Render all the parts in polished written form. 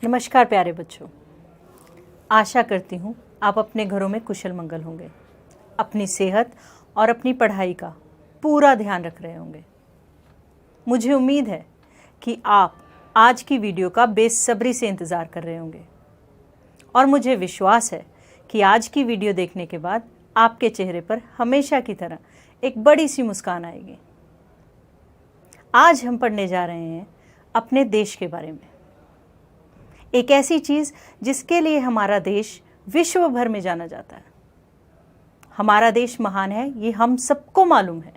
नमस्कार प्यारे बच्चों, आशा करती हूँ आप अपने घरों में कुशल मंगल होंगे, अपनी सेहत और अपनी पढ़ाई का पूरा ध्यान रख रहे होंगे। मुझे उम्मीद है कि आप आज की वीडियो का बेसब्री से इंतज़ार कर रहे होंगे और मुझे विश्वास है कि आज की वीडियो देखने के बाद आपके चेहरे पर हमेशा की तरह एक बड़ी सी मुस्कान आएगी। आज हम पढ़ने जा रहे हैं अपने देश के बारे में, एक ऐसी चीज जिसके लिए हमारा देश विश्व भर में जाना जाता है। हमारा देश महान है, ये हम सबको मालूम है।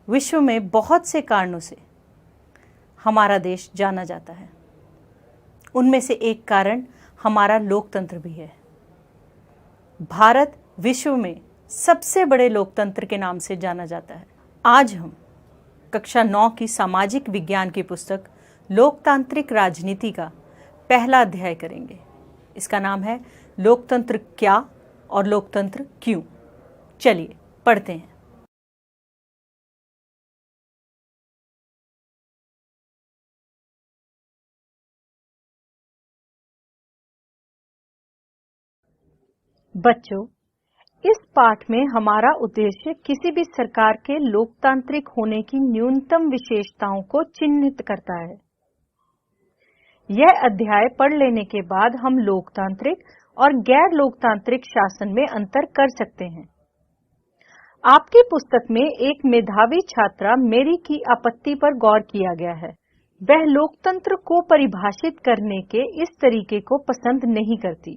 विश्व में बहुत से कारणों से हमारा देश जाना जाता है। उनमें से एक कारण हमारा लोकतंत्र भी है। भारत विश्व में सबसे बड़े लोकतंत्र के नाम से जाना जाता है। आज हम कक्षा 9 की सामाजिक विज्ञान की पुस्तक लोकतांत्रिक राजनीति का पहला अध्याय करेंगे। इसका नाम है लोकतंत्र क्या और लोकतंत्र क्यों। चलिए पढ़ते हैं। बच्चों, इस पाठ में हमारा उद्देश्य किसी भी सरकार के लोकतांत्रिक होने की न्यूनतम विशेषताओं को चिन्हित करता है। यह अध्याय पढ़ लेने के बाद हम लोकतांत्रिक और गैर लोकतांत्रिक शासन में अंतर कर सकते हैं। आपकी पुस्तक में एक मेधावी छात्रा मेरी की आपत्ति पर गौर किया गया है। वह लोकतंत्र को परिभाषित करने के इस तरीके को पसंद नहीं करती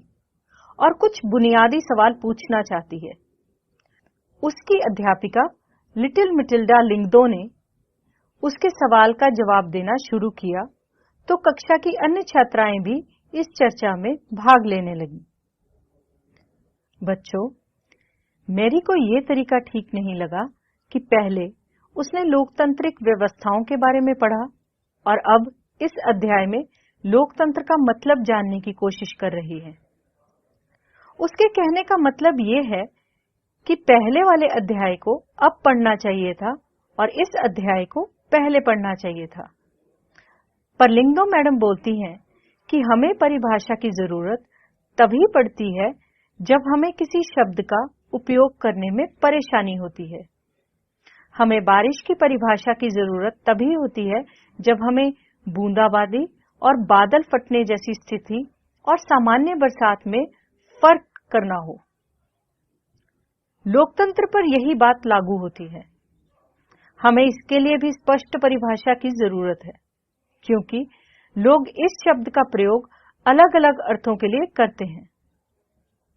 और कुछ बुनियादी सवाल पूछना चाहती है। उसकी अध्यापिका लिटिल मिटिल्डा लिंगदो ने उसके सवाल का जवाब देना शुरू किया तो कक्षा की अन्य छात्राएं भी इस चर्चा में भाग लेने लगी। बच्चों, मैरी को यह तरीका ठीक नहीं लगा कि पहले उसने लोकतांत्रिक व्यवस्थाओं के बारे में पढ़ा और अब इस अध्याय में लोकतंत्र का मतलब जानने की कोशिश कर रही है। उसके कहने का मतलब ये है कि पहले वाले अध्याय को अब पढ़ना चाहिए था और इस अध्याय को पहले पढ़ना चाहिए था। पर लिंगदो मैडम बोलती हैं कि हमें परिभाषा की जरूरत तभी पड़ती है जब हमें किसी शब्द का उपयोग करने में परेशानी होती है। हमें बारिश की परिभाषा की जरूरत तभी होती है जब हमें बूंदाबांदी और बादल फटने जैसी स्थिति और सामान्य बरसात में फर्क करना हो। लोकतंत्र पर यही बात लागू होती है। हमें इसके लिए भी स्पष्ट परिभाषा की जरूरत है, क्योंकि लोग इस शब्द का प्रयोग अलग अलग अर्थों के लिए करते हैं।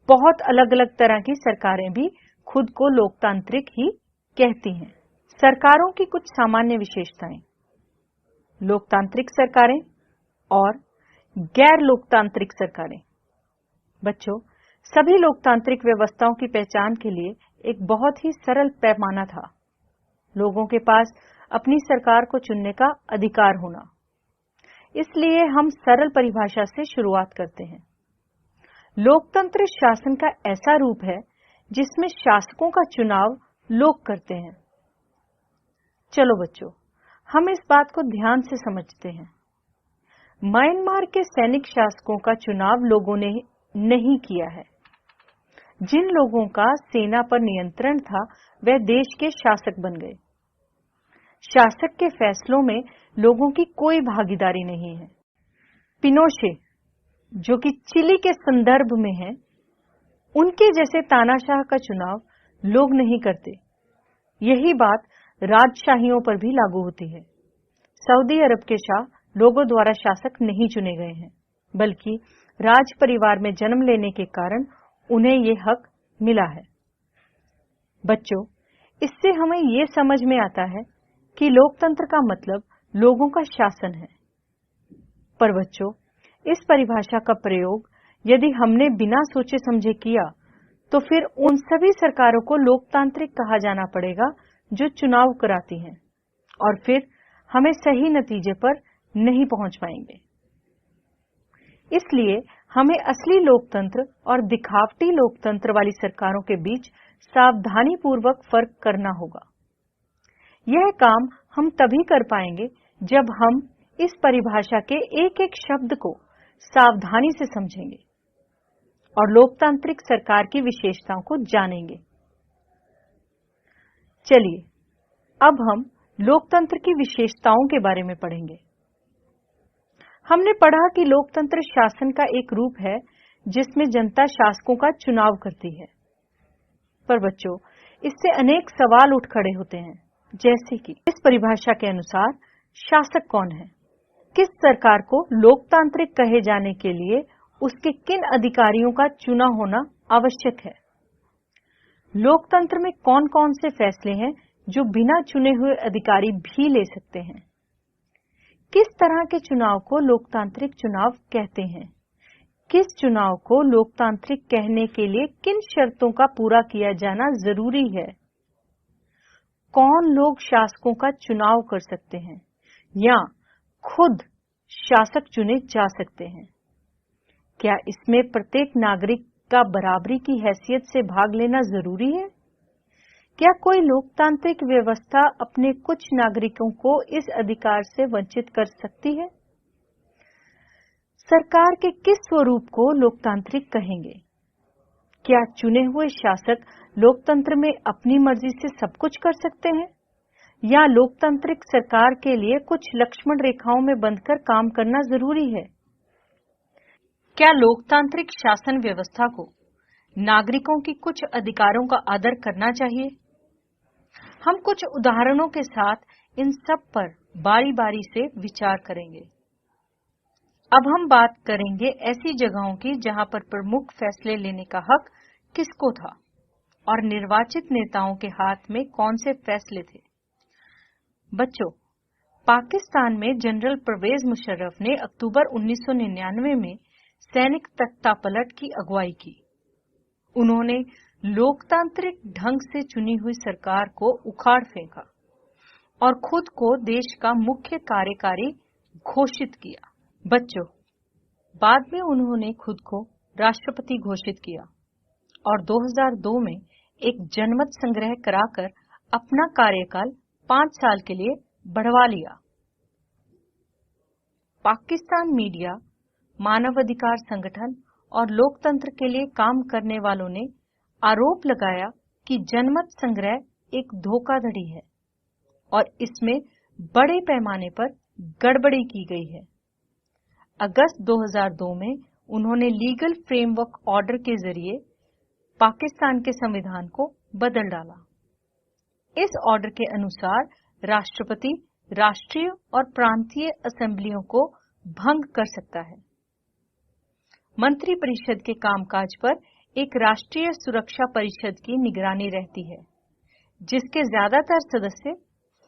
बहुत अलग अलग तरह की सरकारें भी खुद को लोकतांत्रिक ही कहती हैं। सरकारों की कुछ सामान्य विशेषताएं: लोकतांत्रिक सरकारें और गैर लोकतांत्रिक सरकारें। बच्चों, सभी लोकतांत्रिक व्यवस्थाओं की पहचान के लिए एक बहुत ही सरल पैमाना था: लोगों के पास अपनी सरकार को चुनने का अधिकार होना। इसलिए हम सरल परिभाषा से शुरुआत करते हैं। लोकतंत्र शासन का ऐसा रूप है जिसमें शासकों का चुनाव लोग करते हैं। चलो बच्चों, हम इस बात को ध्यान से समझते हैं। म्यांमार के सैनिक शासकों का चुनाव लोगों ने नहीं किया है। जिन लोगों का सेना पर नियंत्रण था वह देश के शासक बन गए। शासक के फैसलों में लोगों की कोई भागीदारी नहीं है। पिनोशे, जो कि चिली के संदर्भ में है, उनके जैसे तानाशाह का चुनाव लोग नहीं करते। यही बात राजशाहियों पर भी लागू होती है। सऊदी अरब के शाह लोगों द्वारा शासक नहीं चुने गए हैं, बल्कि राज परिवार में जन्म लेने के कारण उन्हें ये हक मिला है। बच्चों, इससे हमें ये समझ में आता है कि लोकतंत्र का मतलब लोगों का शासन है। पर बच्चों, इस परिभाषा का प्रयोग यदि हमने बिना सोचे समझे किया तो फिर उन सभी सरकारों को लोकतांत्रिक कहा जाना पड़ेगा जो चुनाव कराती हैं, और फिर हमें सही नतीजे पर नहीं पहुंच पाएंगे। इसलिए हमें असली लोकतंत्र और दिखावटी लोकतंत्र वाली सरकारों के बीच सावधानी पूर्वक फर्क करना होगा। यह काम हम तभी कर पाएंगे जब हम इस परिभाषा के एक एक शब्द को सावधानी से समझेंगे और लोकतांत्रिक सरकार की विशेषताओं को जानेंगे। चलिए अब हम लोकतंत्र की विशेषताओं के बारे में पढ़ेंगे। हमने पढ़ा कि लोकतंत्र शासन का एक रूप है जिसमें जनता शासकों का चुनाव करती है। पर बच्चों, इससे अनेक सवाल उठ खड़े होते हैं, जैसे कि इस परिभाषा के अनुसार शासक कौन है? किस सरकार को लोकतांत्रिक कहे जाने के लिए उसके किन अधिकारियों का चुना होना आवश्यक है? लोकतंत्र में कौन कौन से फैसले हैं जो बिना चुने हुए अधिकारी भी ले सकते हैं? किस तरह के चुनाव को लोकतांत्रिक चुनाव कहते हैं? किस चुनाव को लोकतांत्रिक कहने के लिए किन शर्तों का पूरा किया जाना जरूरी है? कौन लोग शासकों का चुनाव कर सकते हैं या खुद शासक चुने जा सकते हैं? क्या इसमें प्रत्येक नागरिक का बराबरी की हैसियत से भाग लेना जरूरी है? क्या कोई लोकतांत्रिक व्यवस्था अपने कुछ नागरिकों को इस अधिकार से वंचित कर सकती है? सरकार के किस स्वरूप को लोकतांत्रिक कहेंगे? क्या चुने हुए शासक लोकतंत्र में अपनी मर्जी से सब कुछ कर सकते हैं या लोकतांत्रिक सरकार के लिए कुछ लक्ष्मण रेखाओं में बंधकर काम करना जरूरी है? क्या लोकतांत्रिक शासन व्यवस्था को नागरिकों की कुछ अधिकारों का आदर करना चाहिए? हम कुछ उदाहरणों के साथ इन सब पर बारी बारी से विचार करेंगे। अब हम बात करेंगे ऐसी जगहों की जहां पर प्रमुख फैसले लेने का हक किसको था और निर्वाचित नेताओं के हाथ में कौन से फैसले थे। बच्चों, पाकिस्तान में जनरल परवेज मुशर्रफ ने अक्टूबर 1999 में सैनिक तख्तापलट की अगुवाई की। उन्होंने लोकतांत्रिक ढंग से चुनी हुई सरकार को उखाड़ फेंका और खुद को देश का मुख्य कार्यकारी घोषित किया। बच्चों, बाद में उन्होंने खुद को राष्ट्रपति घोषित किया और 2002 में एक जनमत संग्रह कराकर अपना कार्यकाल 5 साल के लिए बढ़वा लिया। पाकिस्तान मीडिया, मानवाधिकार संगठन और लोकतंत्र के लिए काम करने वालों ने आरोप लगाया कि जनमत संग्रह एक धोखाधड़ी है और इसमें बड़े पैमाने पर गड़बड़ी की गई है। अगस्त 2002 में उन्होंने लीगल फ्रेमवर्क ऑर्डर के जरिए पाकिस्तान के संविधान को बदल डाला। इस ऑर्डर के अनुसार राष्ट्रपति राष्ट्रीय और प्रांतीय असेंबलियों को भंग कर सकता है। मंत्री परिषद के कामकाज पर एक राष्ट्रीय सुरक्षा परिषद की निगरानी रहती है, जिसके ज्यादातर सदस्य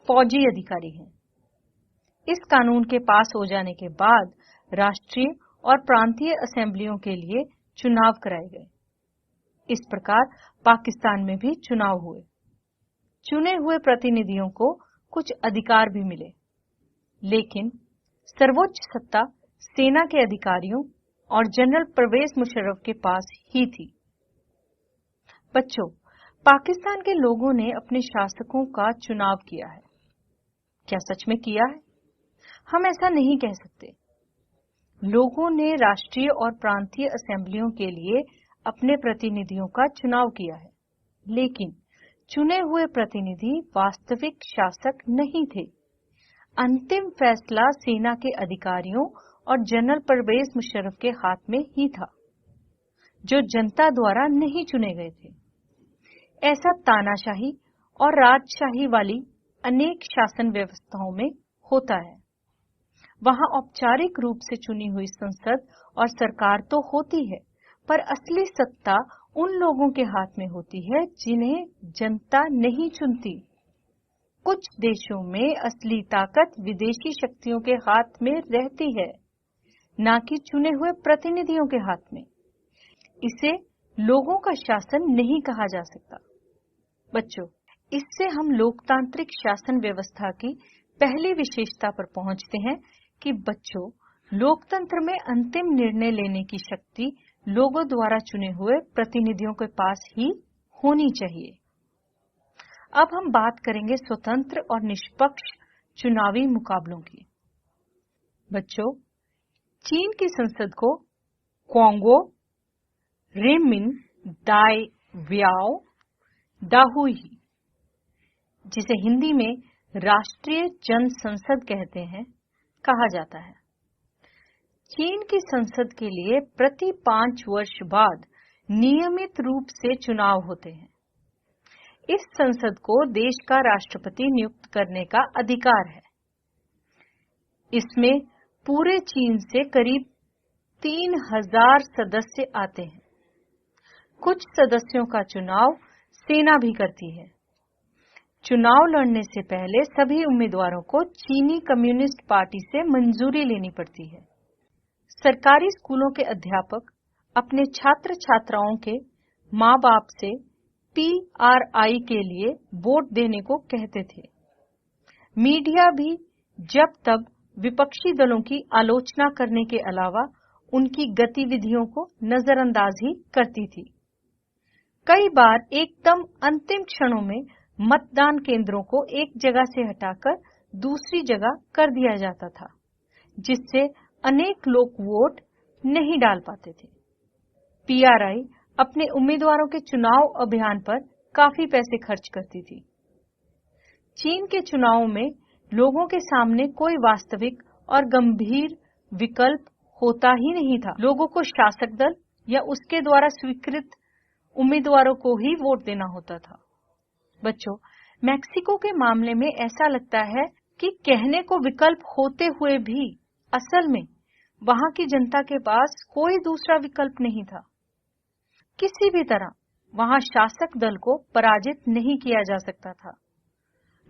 फौजी अधिकारी हैं। इस कानून के पास हो जाने के बाद राष्ट्रीय और प्रांतीय असेंबलियों के लिए चुनाव कराए गए। इस प्रकार पाकिस्तान में भी चुनाव हुए। चुने हुए प्रतिनिधियों को कुछ अधिकार भी मिले, लेकिन सर्वोच्च सत्ता सेना के अधिकारियों और जनरल परवेज मुशर्रफ के पास ही थी। बच्चों, पाकिस्तान के लोगों ने अपने शासकों का चुनाव किया है। क्या सच में किया है? हम ऐसा नहीं कह सकते। लोगों ने राष्ट्रीय और प्रांतीय असेंबलियों के लिए अपने प्रतिनिधियों का चुनाव किया है, लेकिन चुने हुए प्रतिनिधि वास्तविक शासक नहीं थे। अंतिम फैसला सेना के अधिकारियों और जनरल परवेज मुशर्रफ के हाथ में ही था, जो जनता द्वारा नहीं चुने गए थे। ऐसा तानाशाही और राजशाही वाली अनेक शासन व्यवस्थाओं में होता है। वहां औपचारिक रूप से चुनी हुई संसद और सरकार तो होती है, पर असली सत्ता उन लोगों के हाथ में होती है जिन्हें जनता नहीं चुनती। कुछ देशों में असली ताकत विदेशी शक्तियों के हाथ में रहती है, ना कि चुने हुए प्रतिनिधियों के हाथ में। इसे लोगों का शासन नहीं कहा जा सकता। बच्चों, इससे हम लोकतांत्रिक शासन व्यवस्था की पहली विशेषता पर पहुंचते हैं कि बच्चों, लोकतंत्र में अंतिम निर्णय लेने की शक्ति लोगों द्वारा चुने हुए प्रतिनिधियों के पास ही होनी चाहिए। अब हम बात करेंगे स्वतंत्र और निष्पक्ष चुनावी मुकाबलों की। बच्चों, चीन की संसद को क्वांगो रेमिन दाई व्याओ दाहुई, जिसे हिंदी में राष्ट्रीय जन संसद कहते हैं, कहा जाता है। चीन की संसद के लिए प्रति 5 वर्ष बाद नियमित रूप से चुनाव होते हैं। इस संसद को देश का राष्ट्रपति नियुक्त करने का अधिकार है। इसमें पूरे चीन से करीब 3000 सदस्य आते हैं। कुछ सदस्यों का चुनाव सेना भी करती है। चुनाव लड़ने से पहले सभी उम्मीदवारों को चीनी कम्युनिस्ट पार्टी से मंजूरी लेनी पड़ती है। सरकारी स्कूलों के अध्यापक अपने छात्र छात्राओं के माँ बाप से PRI के लिए वोट देने को कहते थे। मीडिया भी जब तब विपक्षी दलों की आलोचना करने के अलावा उनकी गतिविधियों को नजरअंदाज ही करती थी। कई बार एकदम अंतिम क्षणों में मतदान केंद्रों को एक जगह से हटाकर दूसरी जगह कर दिया जाता था, जिससे अनेक लोग वोट नहीं डाल पाते थे। PRI अपने उम्मीदवारों के चुनाव अभियान पर काफी पैसे खर्च करती थी। चीन के चुनावों में लोगों के सामने कोई वास्तविक और गंभीर विकल्प होता ही नहीं था। लोगों को शासक दल या उसके द्वारा स्वीकृत उम्मीदवारों को ही वोट देना होता था। बच्चों, मैक्सिको के मामले में ऐसा लगता है कि कहने को विकल्प होते हुए भी असल में वहां की जनता के पास कोई दूसरा विकल्प नहीं था। किसी भी तरह वहां शासक दल को पराजित नहीं किया जा सकता था।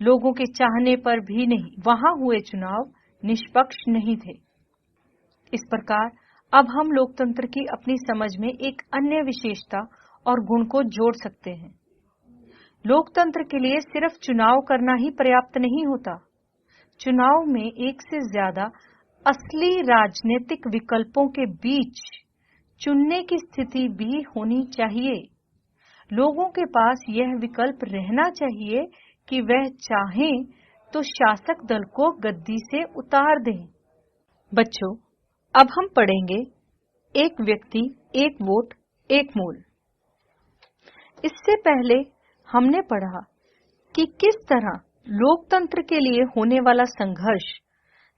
लोगों के चाहने पर भी नहीं। वहां हुए चुनाव निष्पक्ष नहीं थे। इस प्रकार अब हम लोकतंत्र की अपनी समझ में एक अन्य विशेषता और गुण को जोड़ सकते हैं। लोकतंत्र के लिए सिर्फ चुनाव करना ही पर्याप्त नहीं होता। चुनाव में एक से ज्यादा असली राजनीतिक विकल्पों के बीच चुनने की स्थिति भी होनी चाहिए। लोगों के पास यह विकल्प रहना चाहिए कि वह चाहें तो शासक दल को गद्दी से उतार दें। बच्चों, अब हम पढ़ेंगे एक व्यक्ति एक वोट एक मूल। इससे पहले हमने पढ़ा कि किस तरह लोकतंत्र के लिए होने वाला संघर्ष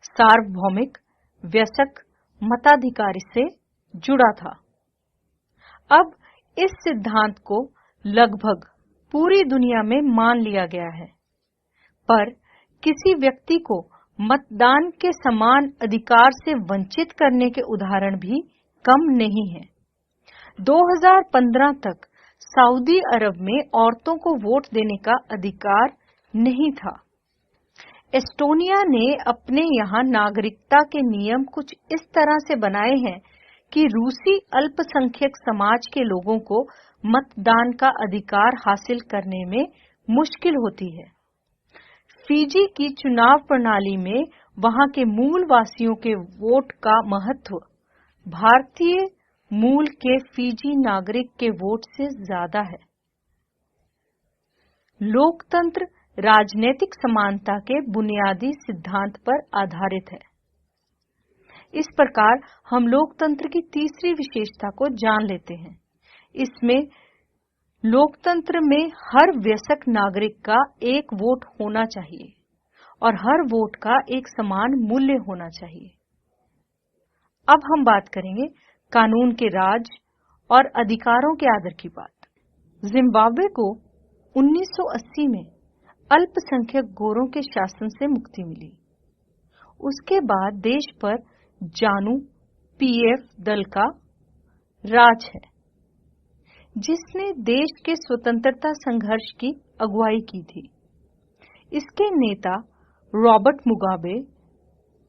सार्वभौमिक वयस्क मताधिकार से जुड़ा था। अब इस सिद्धांत को लगभग पूरी दुनिया में मान लिया गया है, पर किसी व्यक्ति को मतदान के समान अधिकार से वंचित करने के उदाहरण भी कम नहीं है। 2015 तक सऊदी अरब में औरतों को वोट देने का अधिकार नहीं था। एस्टोनिया ने अपने यहाँ नागरिकता के नियम कुछ इस तरह से बनाए हैं कि रूसी अल्पसंख्यक समाज के लोगों को मतदान का अधिकार हासिल करने में मुश्किल होती है। फिजी की चुनाव प्रणाली में वहां के मूल वासियों के वोट का महत्व भारतीय मूल के फिजी नागरिक के वोट से ज्यादा है। लोकतंत्र राजनीतिक समानता के बुनियादी सिद्धांत पर आधारित है। इस प्रकार हम लोकतंत्र की तीसरी विशेषता को जान लेते हैं। इसमें लोकतंत्र में हर वयस्क नागरिक का एक वोट होना चाहिए और हर वोट का एक समान मूल्य होना चाहिए। अब हम बात करेंगे कानून के राज और अधिकारों के आदर की बात। जिम्बाब्वे को 1980 में अल्पसंख्यक गोरों के शासन से मुक्ति मिली। उसके बाद देश पर जानू PF दल का राज है, जिसने देश के स्वतंत्रता संघर्ष की अगुवाई की थी। इसके नेता रॉबर्ट मुगाबे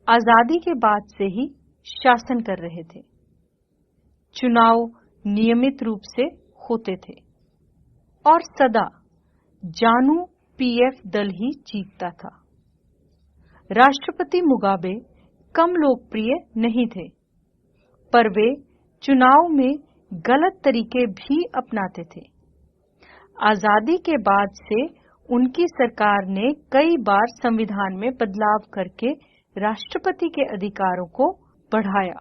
आजादी के बाद से ही शासन कर रहे थे। चुनाव नियमित रूप से होते थे और सदा जानू PF दल ही जीतता था। राष्ट्रपति मुगाबे कम लोकप्रिय नहीं थे, पर वे चुनाव में गलत तरीके भी अपनाते थे। आजादी के बाद से उनकी सरकार ने कई बार संविधान में बदलाव करके राष्ट्रपति के अधिकारों को बढ़ाया।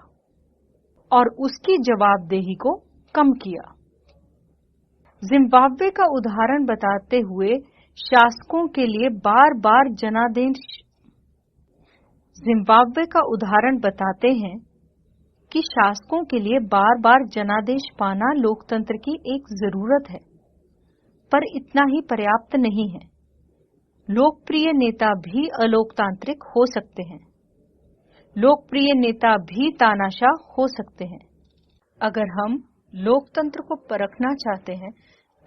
और उसकी जवाबदेही को कम किया। जिम्बाब्वे का उदाहरण बताते हुए शासकों के लिए बार बार जिम्बाब्वे का उदाहरण बताते हैं कि शासकों के लिए बार बार जनादेश पाना लोकतंत्र की एक जरूरत है, पर इतना ही पर्याप्त नहीं है। लोकप्रिय नेता भी अलोकतांत्रिक हो सकते हैं। लोकप्रिय नेता भी तानाशाह हो सकते हैं। अगर हम लोकतंत्र को परखना चाहते हैं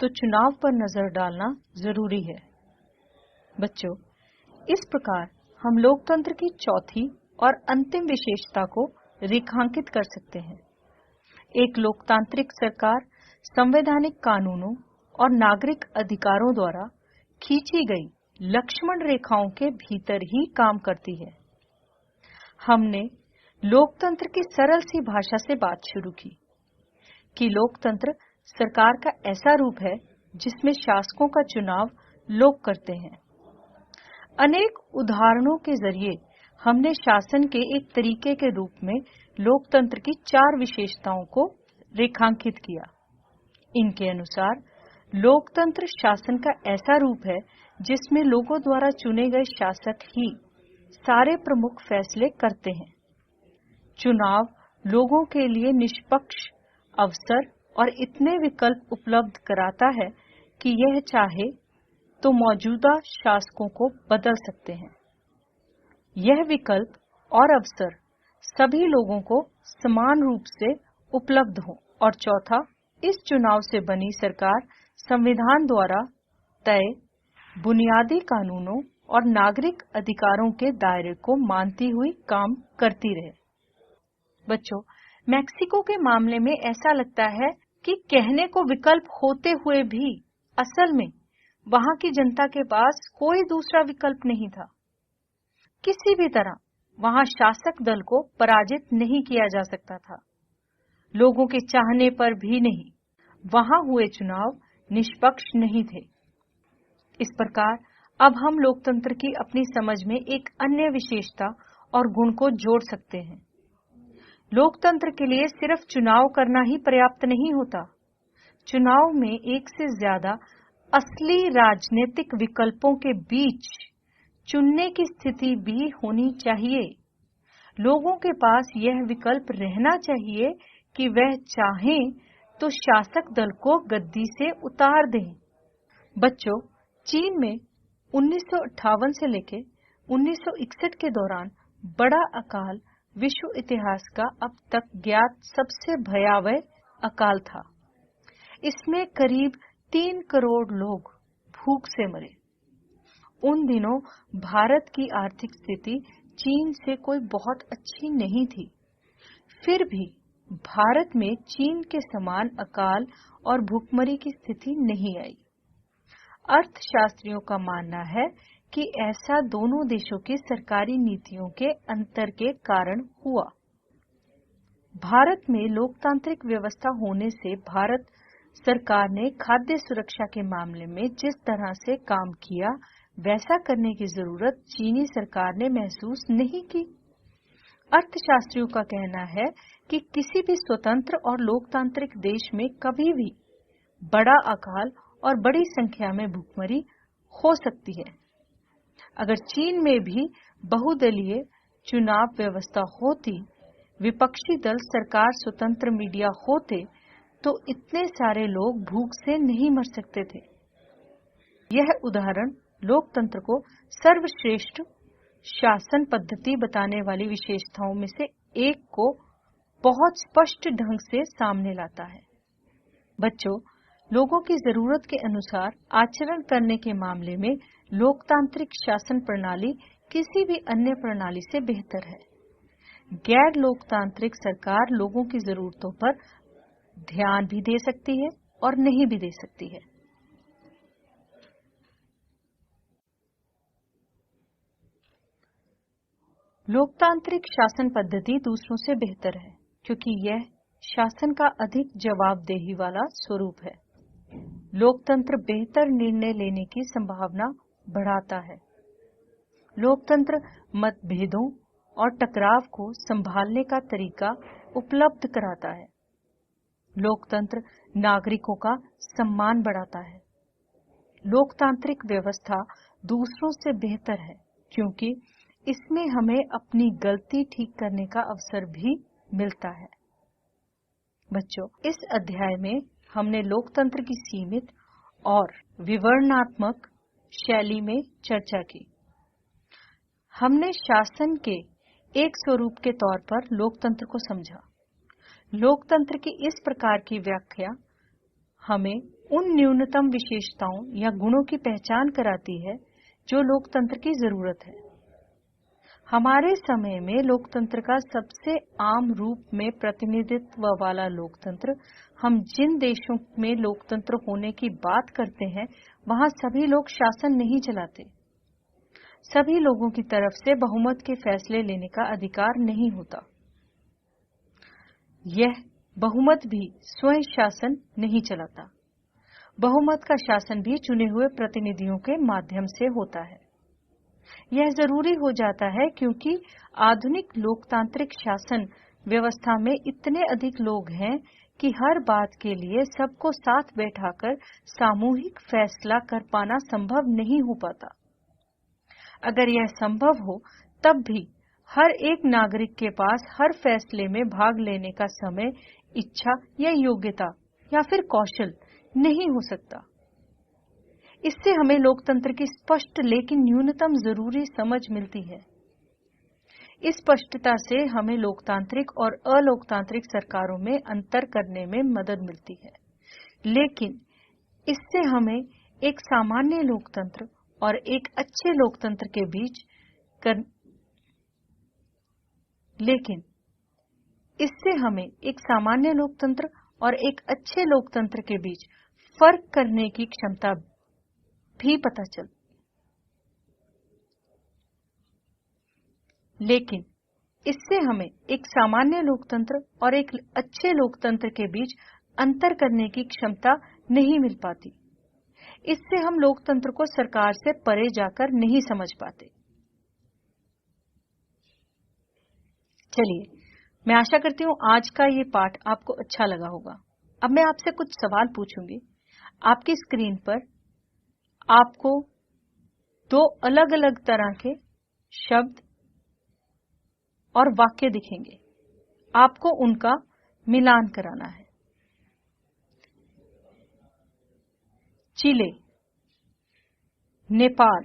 तो चुनाव पर नजर डालना जरूरी है। बच्चों, इस प्रकार हम लोकतंत्र की चौथी और अंतिम विशेषता को रेखांकित कर सकते हैं। एक लोकतांत्रिक सरकार संवैधानिक कानूनों और नागरिक अधिकारों द्वारा खींची गई लक्ष्मण रेखाओं के भीतर ही काम करती है। हमने लोकतंत्र की सरल सी भाषा से बात शुरू की कि लोकतंत्र सरकार का ऐसा रूप है जिसमें शासकों का चुनाव लोग करते हैं। अनेक उदाहरणों के जरिए हमने शासन के एक तरीके के रूप में लोकतंत्र की 4 विशेषताओं को रेखांकित किया। इनके अनुसार लोकतंत्र शासन का ऐसा रूप है जिसमें लोगों द्वारा चुने गए शासक ही सारे प्रमुख फैसले करते हैं। चुनाव लोगों के लिए निष्पक्ष अवसर और इतने विकल्प उपलब्ध कराता है कि यह चाहे तो मौजूदा शासकों को बदल सकते हैं। यह विकल्प और अवसर सभी लोगों को समान रूप से उपलब्ध हो। और चौथा, इस चुनाव से बनी सरकार संविधान द्वारा तय बुनियादी कानूनों और नागरिक अधिकारों के दायरे को मानती हुई काम करती रहे। बच्चों, मैक्सिको के मामले में ऐसा लगता है कि कहने को विकल्प होते हुए भी असल में वहां की जनता के पास कोई दूसरा विकल्प नहीं था। किसी भी तरह वहां शासक दल को पराजित नहीं किया जा सकता था, लोगों के चाहने पर भी नहीं। वहां हुए चुनाव निष्पक्ष नहीं थे। इस प्रकार अब हम लोकतंत्र की अपनी समझ में एक अन्य विशेषता और गुण को जोड़ सकते हैं। लोकतंत्र के लिए सिर्फ चुनाव करना ही पर्याप्त नहीं होता। चुनाव में एक से ज्यादा असली राजनीतिक विकल्पों के बीच चुनने की स्थिति भी होनी चाहिए। लोगों के पास यह विकल्प रहना चाहिए कि वह चाहें तो शासक दल को गद्दी से उतार दें। बच्चों, चीन में 1958 से लेकर 1961 के दौरान बड़ा अकाल विश्व इतिहास का अब तक ज्ञात सबसे भयावह अकाल था। इसमें करीब 3 करोड़ लोग भूख से मरे। उन दिनों भारत की आर्थिक स्थिति चीन से कोई बहुत अच्छी नहीं थी। फिर भी भारत में चीन के समान अकाल और भूखमरी की स्थिति नहीं आई। अर्थशास्त्रियों का मानना है कि ऐसा दोनों देशों की सरकारी नीतियों के अंतर के कारण हुआ। भारत में लोकतांत्रिक व्यवस्था होने से भारत सरकार ने खाद्य सुरक्षा के मामले में जिस तरह से काम किया, वैसा करने की जरूरत चीनी सरकार ने महसूस नहीं की। अर्थशास्त्रियों का कहना है कि किसी भी स्वतंत्र और लोकतांत्रिक देश में कभी भी बड़ा अकाल और बड़ी संख्या में भूखमरी हो सकती है। अगर चीन में भी बहुदलीय चुनाव व्यवस्था होती, विपक्षी दल सरकार, स्वतंत्र मीडिया होते, तो इतने सारे लोग भूख से नहीं मर सकते थे। यह उदाहरण लोकतंत्र को सर्वश्रेष्ठ शासन पद्धति बताने वाली विशेषताओं में से एक को बहुत स्पष्ट ढंग से सामने लाता है। बच्चों, लोगों की जरूरत के अनुसार आचरण करने के मामले में लोकतांत्रिक शासन प्रणाली किसी भी अन्य प्रणाली से बेहतर है। गैर लोकतांत्रिक सरकार लोगों की जरूरतों पर ध्यान भी दे सकती है और नहीं भी दे सकती है। लोकतांत्रिक शासन पद्धति दूसरों से बेहतर है क्योंकि यह शासन का अधिक जवाबदेही वाला स्वरूप है। लोकतंत्र बेहतर निर्णय लेने की संभावना बढ़ाता है। लोकतंत्र मतभेदों और टकराव को संभालने का तरीका उपलब्ध कराता है। लोकतंत्र नागरिकों का सम्मान बढ़ाता है। लोकतांत्रिक व्यवस्था दूसरों से बेहतर है क्योंकि इसमें हमें अपनी गलती ठीक करने का अवसर भी मिलता है। बच्चों, इस अध्याय में हमने लोकतंत्र की सीमित और विवरणात्मक शैली में चर्चा की। हमने शासन के एक स्वरूप के तौर पर लोकतंत्र को समझा। लोकतंत्र की इस प्रकार की व्याख्या हमें उन न्यूनतम विशेषताओं या गुणों की पहचान कराती है जो लोकतंत्र की जरूरत है। हमारे समय में लोकतंत्र का सबसे आम रूप में प्रतिनिधित्व वाला लोकतंत्र, हम जिन देशों में लोकतंत्र होने की बात करते हैं वहां सभी लोग शासन नहीं चलाते। सभी लोगों की तरफ से बहुमत के फैसले लेने का अधिकार नहीं होता। यह बहुमत भी स्वयं शासन नहीं चलाता। बहुमत का शासन भी चुने हुए प्रतिनिधियों के माध्यम से होता है। यह जरूरी हो जाता है क्योंकि आधुनिक लोकतांत्रिक शासन व्यवस्था में इतने अधिक लोग हैं कि हर बात के लिए सबको साथ बैठाकर सामूहिक फैसला कर पाना संभव नहीं हो पाता। अगर यह संभव हो तब भी हर एक नागरिक के पास हर फैसले में भाग लेने का समय, इच्छा या योग्यता या फिर कौशल नहीं हो सकता। इससे हमें लोकतंत्र की स्पष्ट लेकिन न्यूनतम जरूरी समझ मिलती है। इस स्पष्टता से हमें लोकतांत्रिक और अलोकतांत्रिक सरकारों में अंतर करने में मदद मिलती है। लेकिन इससे हमें एक सामान्य लोकतंत्र और एक अच्छे लोकतंत्र के बीच फर्क करने की क्षमता भी पता चल। लेकिन इससे हमें एक सामान्य लोकतंत्र और एक अच्छे लोकतंत्र के बीच अंतर करने की क्षमता नहीं मिल पाती। इससे हम लोकतंत्र को सरकार से परे जाकर नहीं समझ पाते। चलिए, मैं आशा करती हूँ आज का ये पाठ आपको अच्छा लगा होगा। अब मैं आपसे कुछ सवाल पूछूंगी। आपकी स्क्रीन पर आपको दो अलग अलग तरह के शब्द और वाक्य दिखेंगे। आपको उनका मिलान कराना है। चिले, नेपाल,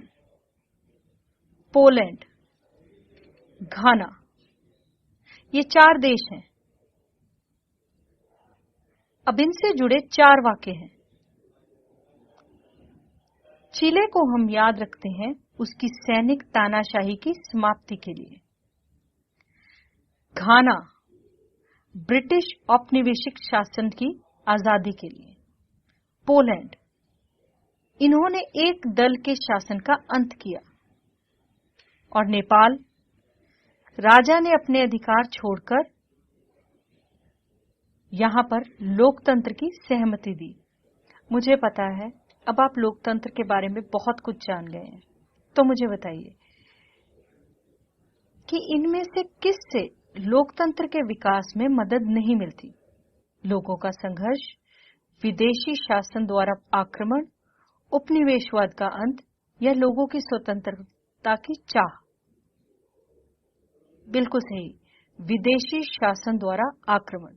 पोलैंड, घाना, ये 4 देश हैं। अब इनसे जुड़े 4 वाक्य हैं। चिले को हम याद रखते हैं उसकी सैनिक तानाशाही की समाप्ति के लिए। घाना ब्रिटिश औपनिवेशिक शासन की आजादी के लिए। पोलैंड, इन्होंने एक दल के शासन का अंत किया। और नेपाल, राजा ने अपने अधिकार छोड़कर यहां पर लोकतंत्र की सहमति दी। मुझे पता है अब आप लोकतंत्र के बारे में बहुत कुछ जान गए हैं, तो मुझे बताइए कि इनमें से किससे लोकतंत्र के विकास में मदद नहीं मिलती? लोगों का संघर्ष, विदेशी शासन द्वारा आक्रमण, उपनिवेशवाद का अंत या लोगों की स्वतंत्रता की चाह? बिल्कुल सही, विदेशी शासन द्वारा आक्रमण।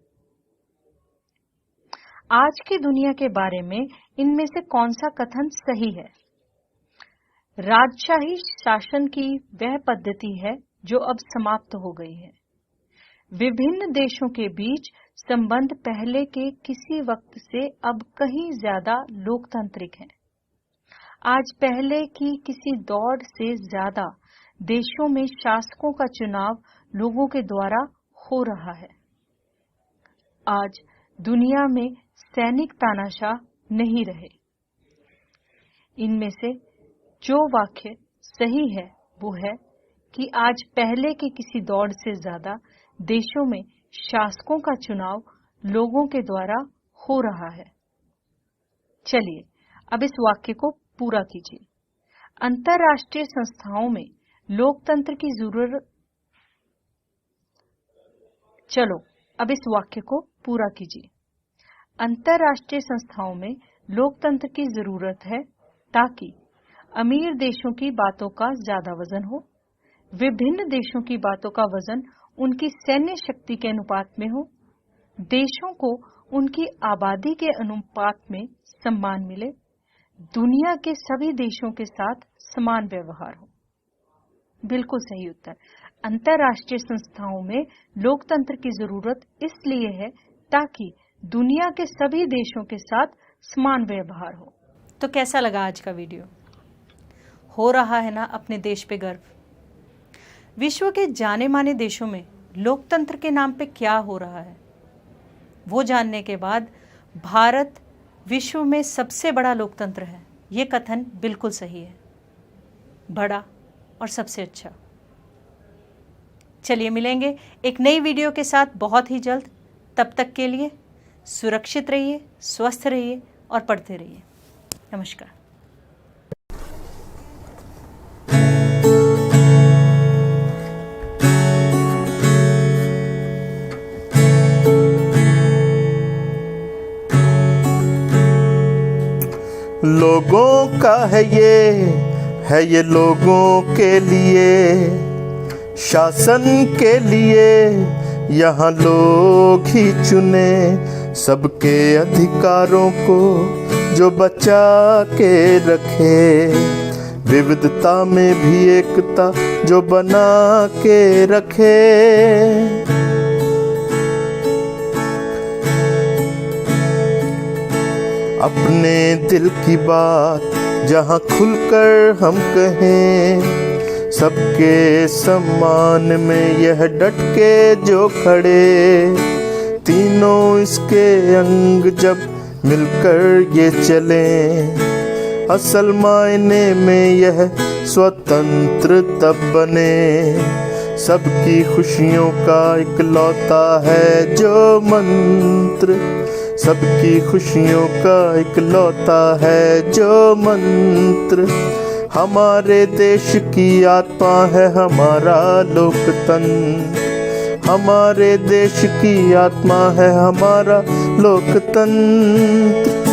आज की दुनिया के बारे में इनमें से कौन सा कथन सही है? राजशाही शासन की वह पद्धति है जो अब समाप्त हो गई है। विभिन्न देशों के बीच संबंध पहले के किसी वक्त से अब कहीं ज्यादा लोकतांत्रिक हैं। आज पहले की किसी दौर से ज्यादा देशों में शासकों का चुनाव लोगों के द्वारा हो रहा है। आज दुनिया में सैनिक तानाशाह नहीं रहे। इनमें से जो वाक्य सही है वो है कि आज पहले के किसी दौर से ज्यादा देशों में शासकों का चुनाव लोगों के द्वारा हो रहा है। चलिए अब इस वाक्य को पूरा कीजिए। अंतर्राष्ट्रीय संस्थाओं में लोकतंत्र की जरूरत। चलो अब इस वाक्य को पूरा कीजिए। अंतरराष्ट्रीय संस्थाओं में लोकतंत्र की जरूरत है ताकि अमीर देशों की बातों का ज्यादा वजन हो, विभिन्न देशों की बातों का वजन उनकी सैन्य शक्ति के अनुपात में हो, देशों को उनकी आबादी के अनुपात में सम्मान मिले, दुनिया के सभी देशों के साथ समान व्यवहार हो। बिल्कुल सही उत्तर। अंतरराष्ट्रीय संस्थाओं में लोकतंत्र की जरूरत इसलिए है ताकि दुनिया के सभी देशों के साथ समान व्यवहार हो। तो कैसा लगा आज का वीडियो? हो रहा है ना अपने देश पे गर्व? विश्व के जाने माने देशों में लोकतंत्र के नाम पे क्या हो रहा है वो जानने के बाद भारत विश्व में सबसे बड़ा लोकतंत्र है, ये कथन बिल्कुल सही है। बड़ा और सबसे अच्छा। चलिए मिलेंगे एक नई वीडियो के साथ बहुत ही जल्द। तब तक के लिए सुरक्षित रहिए, स्वस्थ रहिए और पढ़ते रहिए। नमस्कार। लोगों का है ये लोगों के लिए, शासन के लिए यहाँ लोग ही चुने, सबके अधिकारों को जो बचा के रखे, विविधता में भी एकता जो बना के रखे। अपने दिल की बात जहाँ खुलकर हम कहें, सबके सम्मान में यह डट के जो खड़े, तीनों इसके अंग जब मिलकर ये चलें, असल मायने में यह स्वतंत्र तब बने, सबकी खुशियों का इकलौता है जो मंत्र, सबकी खुशियों का इकलौता है जो मंत्र। हमारे देश की आत्मा है हमारा लोकतंत्र, हमारे देश की आत्मा है हमारा लोकतंत्र।